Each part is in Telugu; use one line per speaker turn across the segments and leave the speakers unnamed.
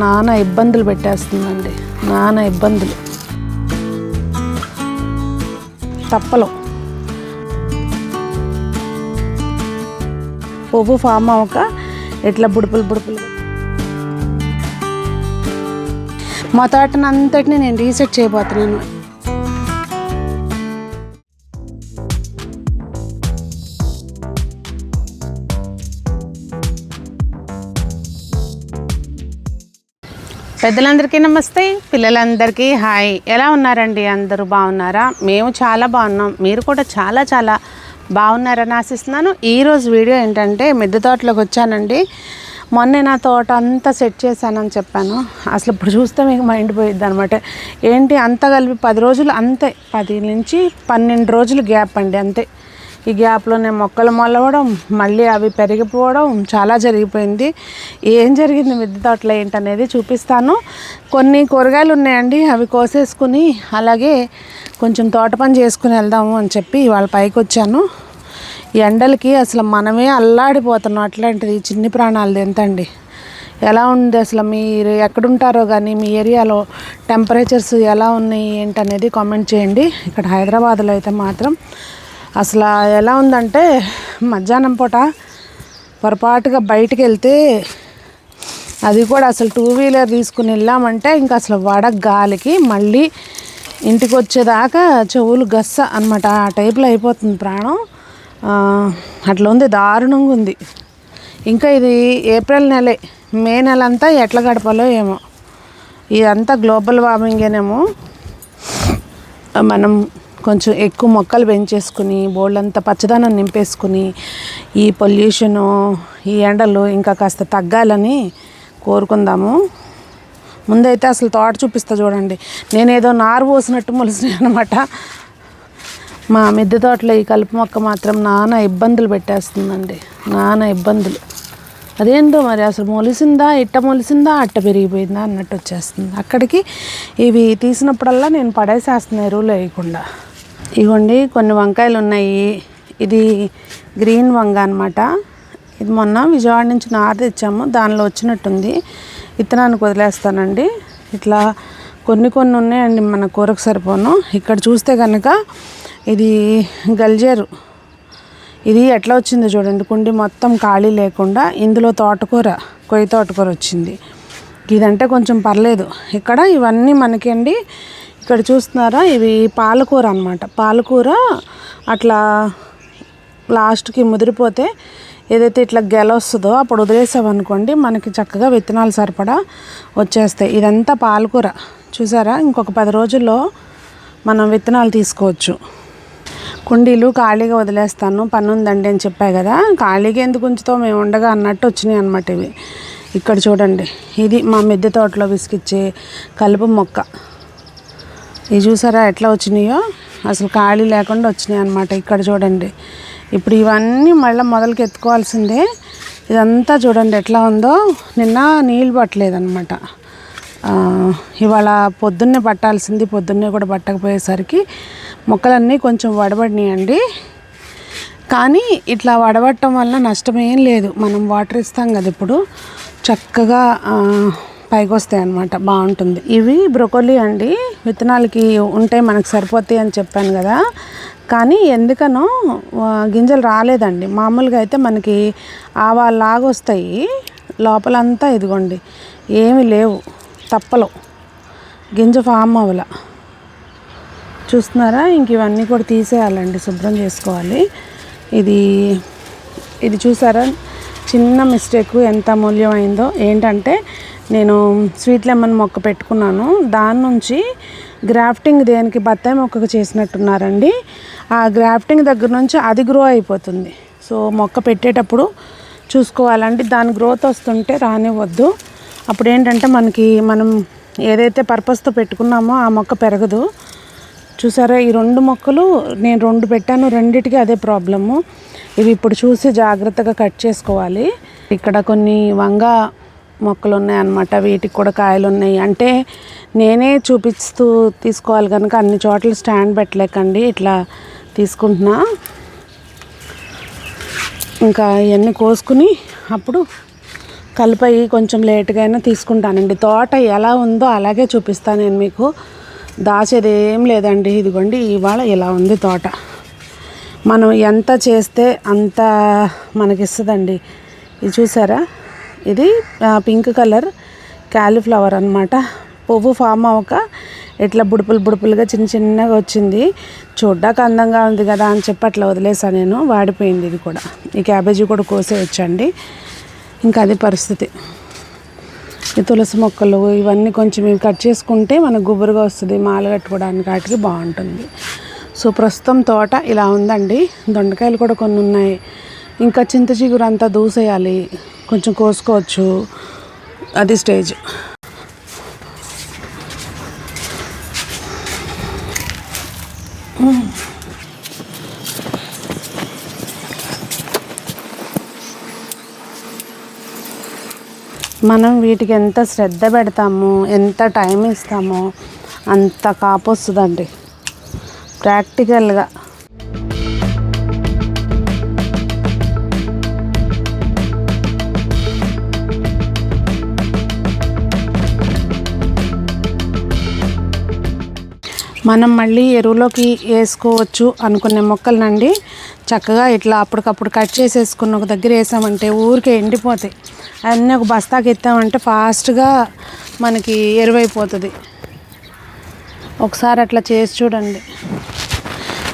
నానా ఇబ్బందులు పెట్టేస్తుందండి, నానా ఇబ్బందులు. తప్పలు పువ్వు ఫామ్ అవ్వక ఎట్లా బుడుపులు. మా తోటనంతటిని నేను రీసెట్ చేయబోతున్నాను. పెద్దలందరికీ నమస్తే, పిల్లలందరికీ హాయ్. ఎలా ఉన్నారండి? అందరూ బాగున్నారా? మేము చాలా బాగున్నాం. మీరు కూడా చాలా చాలా బాగున్నారని ఆశిస్తున్నాను. ఈరోజు వీడియో ఏంటంటే మిద్దె తోటలోకి వచ్చానండి. మొన్నే నా తోట అంతా సెట్ చేశానని చెప్పాను. అసలు ఇప్పుడు చూస్తే మీకు మైండ్ పోయిద్ది అనమాట. ఏంటి అంతా కలిపి 10 రోజులు, అంతే 10 నుంచి 12 రోజులు గ్యాప్ అండి, అంతే. ఈ గ్యాప్లోనే మొక్కలు మొలవడం, మళ్ళీ అవి పెరిగిపోవడం చాలా జరిగిపోయింది. ఏం జరిగింది మిద్దె తోటలో ఏంటనేది చూపిస్తాను. కొన్ని కూరగాయలు ఉన్నాయండి, అవి కోసేసుకుని అలాగే కొంచెం తోట పని చేసుకుని వెళ్దాము అని చెప్పి ఇవాళ పైకి వచ్చాను. ఈ ఎండలకి అసలు మనమే అల్లాడిపోతున్నాం. అట్లాంటిది చిన్ని ప్రాణాలది ఎంతండి. ఎలా ఉంది అసలు? మీరు ఎక్కడుంటారో కానీ మీ ఏరియాలో టెంపరేచర్స్ ఎలా ఉన్నాయి ఏంటనేది కామెంట్ చేయండి. ఇక్కడ హైదరాబాద్లో అయితే మాత్రం అసలు ఎలా ఉందంటే, మధ్యాహ్నం పూట పొరపాటుగా బయటికి వెళ్తే, అది కూడా అసలు 2 వీలర్ తీసుకుని వెళ్ళామంటే ఇంకా అసలు గాలికి మళ్ళీ ఇంటికి వచ్చేదాకా చెవులు గస్స అనమాట. ఆ టైప్లో అయిపోతుంది ప్రాణం. అట్లా ఉంది, దారుణంగా ఉంది. ఇంకా ఇది ఏప్రిల్ నెలే, మే నెల అంతా ఎట్లా గడపాలో ఏమో. ఇదంతా గ్లోబల్ వార్మింగేనేమో. మనం కొంచెం ఎక్కువ మొక్కలు పెంచేసుకుని బోళ్ళంతా పచ్చదనం నింపేసుకుని ఈ పొల్యూషను, ఈ ఎండలు ఇంకా కాస్త తగ్గాలని కోరుకుందాము. ముందైతే అసలు తోట చూపిస్తా చూడండి. నేనేదో నారు పోసినట్టు మొలిసినాయి అనమాట. మా మిద్దె తోటలో ఈ కలుపు మొక్క మాత్రం నానా ఇబ్బందులు పెట్టేస్తుందండి, నానా ఇబ్బందులు. అదేంటో మరి, అసలు మొలిసిందా, మొలిసిందా, అట్ట పెరిగిపోయిందా అన్నట్టు వచ్చేస్తుంది. అక్కడికి ఇవి తీసినప్పుడల్లా నేను పడేసేస్తున్నాను ఎరువులు వేయకుండా. ఇవ్వండి కొన్ని వంకాయలు ఉన్నాయి. ఇది గ్రీన్ వంగ అనమాట. ఇది మొన్న విజయవాడ నుంచి నారు తెచ్చాము, దానిలో వచ్చినట్టుంది. విత్తనానికి వదిలేస్తానండి. ఇట్లా కొన్ని ఉన్నాయండి, మన కూరకు సరిపోను. ఇక్కడ చూస్తే కనుక ఇది గల్జేరు. ఇది ఎట్లా వచ్చిందో చూడండి, కుండి మొత్తం ఖాళీ లేకుండా. ఇందులో కొయ్య తోటకూర వచ్చింది. ఇదంటే కొంచెం పర్లేదు. ఇక్కడ ఇవన్నీ మనకి అండి, ఇక్కడ చూస్తున్నారా, ఇవి పాలకూర అనమాట. పాలకూర అట్లా లాస్ట్కి ముదిరిపోతే ఏదైతే ఇట్లా గెల వస్తుందో అప్పుడు వదిలేసామనుకోండి, మనకి చక్కగా విత్తనాలు సరిపడా వచ్చేస్తాయి. ఇదంతా పాలకూర చూసారా. ఇంకొక 10 రోజుల్లో మనం విత్తనాలు తీసుకోవచ్చు. కుండీలు ఖాళీగా వదిలేస్తాను, పని ఉందండి అని చెప్పాయి కదా. ఖాళీగా ఎందుకు ఉంచుతో, మేము ఉండగా అన్నట్టు వచ్చినాయి అనమాట ఇవి. ఇక్కడ చూడండి, ఇది మా మిద్దె తోటలో విసిగిచ్చే కలుపు మొక్క. ఇవి చూసారా ఎట్లా వచ్చినాయో, అసలు ఖాళీ లేకుండా వచ్చినాయి అనమాట. ఇక్కడ చూడండి, ఇప్పుడు ఇవన్నీ మళ్ళీ మొదలుకి ఎత్తుకోవాల్సిందే. ఇదంతా చూడండి ఎట్లా ఉందో. నిన్న నీళ్ళు పట్టలేదన్నమాట, ఇవాళ పొద్దున్నే పట్టాల్సింది. పొద్దున్నే కూడా పట్టకపోయేసరికి మొక్కలన్నీ కొంచెం వడబడినాయండి. కానీ ఇట్లా వడబట్టడం వల్ల నష్టమేం లేదు. మనం వాటర్ ఇస్తాం కదా, ఇప్పుడు చక్కగా పైకి వస్తాయి అన్నమాట, బాగుంటుంది. ఇవి బ్రొకోలీ అండి, విత్తనాలకి ఉంటే మనకు సరిపోతాయి అని చెప్పాను కదా. కానీ ఎందుకనో గింజలు రాలేదండి. మామూలుగా అయితే మనకి ఆవాలాగా వస్తాయి, లోపలంతా ఇదిగోండి ఏమీ లేవు, తప్పలు, గింజ ఫామ్ అవ్వల. చూస్తున్నారా. ఇంక ఇవన్నీ కూడా తీసేయాలండి, శుభ్రం చేసుకోవాలి. ఇది చూసారా, చిన్న మిస్టేక్ ఎంత అమూల్యమైందో. ఏంటంటే నేను స్వీట్ లెమన్ మొక్క పెట్టుకున్నాను, దాని నుంచి గ్రాఫ్టింగ్ దేనికి బత్తాయి మొక్కకు చేసినట్టున్నారండి. ఆ గ్రాఫ్టింగ్ దగ్గర నుంచి అది గ్రో అయిపోతుంది. సో మొక్క పెట్టేటప్పుడు చూసుకోవాలండి, దాని గ్రోత్ వస్తుంటే రానివ్వద్దు. అప్పుడు ఏంటంటే మనం ఏదైతే పర్పస్తో పెట్టుకున్నామో ఆ మొక్క పెరగదు. చూసారా, ఈ 2 మొక్కలు నేను 2 పెట్టాను, రెండిటికి అదే ప్రాబ్లము. ఇవి ఇప్పుడు చూసి జాగ్రత్తగా కట్ చేసుకోవాలి. ఇక్కడ కొన్ని వంగ మొక్కలు ఉన్నాయన్నమాట, వీటికి కూడా కాయలు ఉన్నాయి. అంటే నేనే చూపిస్తూ తీసుకోవాలి కనుక అన్ని చోట్ల స్టాండ్ పెట్టలేకండి, ఇట్లా తీసుకుంటున్నా. ఇంకా ఇవన్నీ కోసుకుని అప్పుడు కలిపి కొంచెం లేట్గా అయినా తీసుకుంటానండి. తోట ఎలా ఉందో అలాగే చూపిస్తాను నేను మీకు, దాచేది ఏం లేదండి. ఇదిగోండి ఇవాళ ఇలా ఉంది తోట. మనం ఎంత చేస్తే అంత మనకిస్తుందండి. ఇది చూసారా, ఇది పింక్ కలర్ క్యాలీఫ్లవర్ అనమాట. పువ్వు ఫామ్ అవ్వక ఇట్లా బుడుపులుగా చిన్నగా వచ్చింది. చూడ్డానికి అందంగా ఉంది కదా అని చెప్పి అట్లా వదిలేసాను నేను, వాడిపోయింది ఇది కూడా. ఈ క్యాబేజీ కూడా కోసేయచ్చండి. ఇంకా అది పరిస్థితి. ఈ తులసి మొక్కలు ఇవన్నీ కొంచెం ఇవి కట్ చేసుకుంటే మనకు గుబురుగా వస్తుంది, మాల కట్టుకోవడానికి వాటికి బాగుంటుంది. సో ప్రస్తుతం తోట ఇలా ఉందండి. దొండకాయలు కూడా కొన్ని ఉన్నాయి. ఇంకా చింత చిగురు అంతా దూసేయాలి, కొంచెం కోసుకోవచ్చు, అది స్టేజ్. మనం వీటికి ఎంత శ్రద్ధ పెడతామో, ఎంత టైం ఇస్తామో అంత కాపు వస్తుందండి ప్రాక్టికల్గా. మనం మళ్ళీ ఎరువులోకి వేసుకోవచ్చు అనుకునే మొక్కలనండి చక్కగా ఇట్లా అప్పటికప్పుడు కట్ చేసేసుకుని ఒక దగ్గర వేసామంటే ఊరికే ఎండిపోతాయి. అన్నీ ఒక బస్తాకి ఎత్తామంటే ఫాస్ట్గా మనకి ఎరువైపోతుంది. ఒకసారి అట్లా చేసి చూడండి.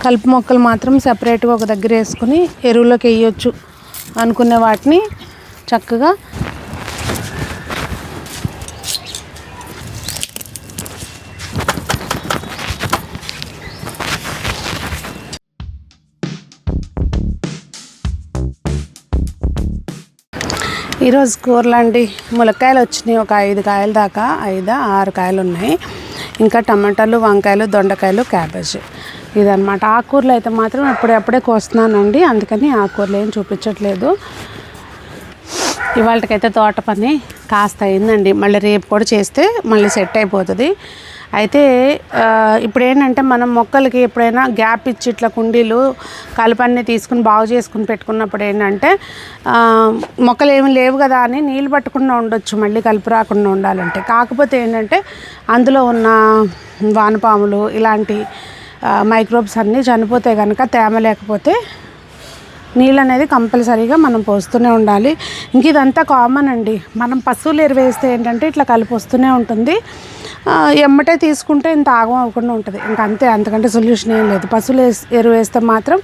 కలుపు మొక్కలు మాత్రం సపరేట్గా ఒక దగ్గర వేసుకుని ఎరువులోకి వేయచ్చు అనుకునే వాటిని చక్కగా ఈరోజు కూరలు అండి. ములక్కాయలు వచ్చినాయి, ఒక 5 కాయల దాకా, 5-6 కాయలు ఉన్నాయి. ఇంకా టమాటాలు, వంకాయలు, దొండకాయలు, క్యాబేజీ ఇదన్నమాట. ఆకుకూరలు అయితే మాత్రం అప్పుడే కోస్తున్నానండి, అందుకని ఆకుకూరలు ఏం చూపించట్లేదు. ఇవాళకైతే తోట పని కాస్త అయిందండి. మళ్ళీ రేపు కూడా చేస్తే మళ్ళీ సెట్ అయిపోతుంది. అయితే ఇప్పుడు ఏంటంటే మనం మొక్కలకి ఎప్పుడైనా గ్యాప్ ఇచ్చి ఇట్లా కుండీలు కలపన్నీ తీసుకుని బాగు చేసుకుని పెట్టుకున్నప్పుడు ఏంటంటే మొక్కలు ఏమి లేవు కదా అని నీళ్ళు పట్టకుండా ఉండొచ్చు, మళ్ళీ కలుపు రాకుండా ఉండాలంటే. కాకపోతే ఏంటంటే అందులో ఉన్న వానపాములు ఇలాంటి మైక్రోబ్స్ అన్నీ చనిపోతే కనుక, తేమ లేకపోతే నీళ్ళు అనేది కంపల్సరీగా మనం పోస్తూనే ఉండాలి. ఇంక ఇదంతా కామన్ అండి. మనం పశువులు ఎరువు వేస్తే ఏంటంటే ఇట్లా కలిపి వస్తూనే ఉంటుంది. ఎమ్మటే తీసుకుంటే ఇంత ఆగం అవ్వకుండా ఉంటుంది. ఇంకా అంతే, అంతకంటే సొల్యూషన్ ఏం లేదు. పశువులు ఎరువు వేస్తే మాత్రం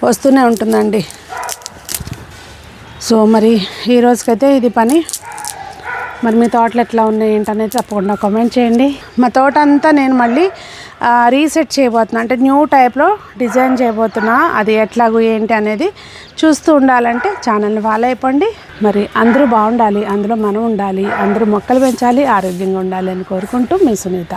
వస్తూనే ఉంటుందండి. సో మరి ఈ రోజుకైతే ఇది పని. మరి మీ తోటలు ఎట్లా ఉన్నాయి ఏంటనేది తప్పకుండా కామెంట్ చేయండి. మా తోట అంతా నేను మళ్ళీ రీసెట్ చేయబోతున్నా, అంటే న్యూ టైప్లో డిజైన్ చేయబోతున్నా. అది ఎట్లాగూ ఏంటి అనేది చూస్తూ ఉండాలంటే ఛానల్ని ఫాలో అయిపోండి. మరి అందరూ బాగుండాలి, అందులో మనం ఉండాలి, అందరూ మొక్కలు పెంచాలి, ఆరోగ్యంగా ఉండాలి అని కోరుకుంటూ మీ సునీత.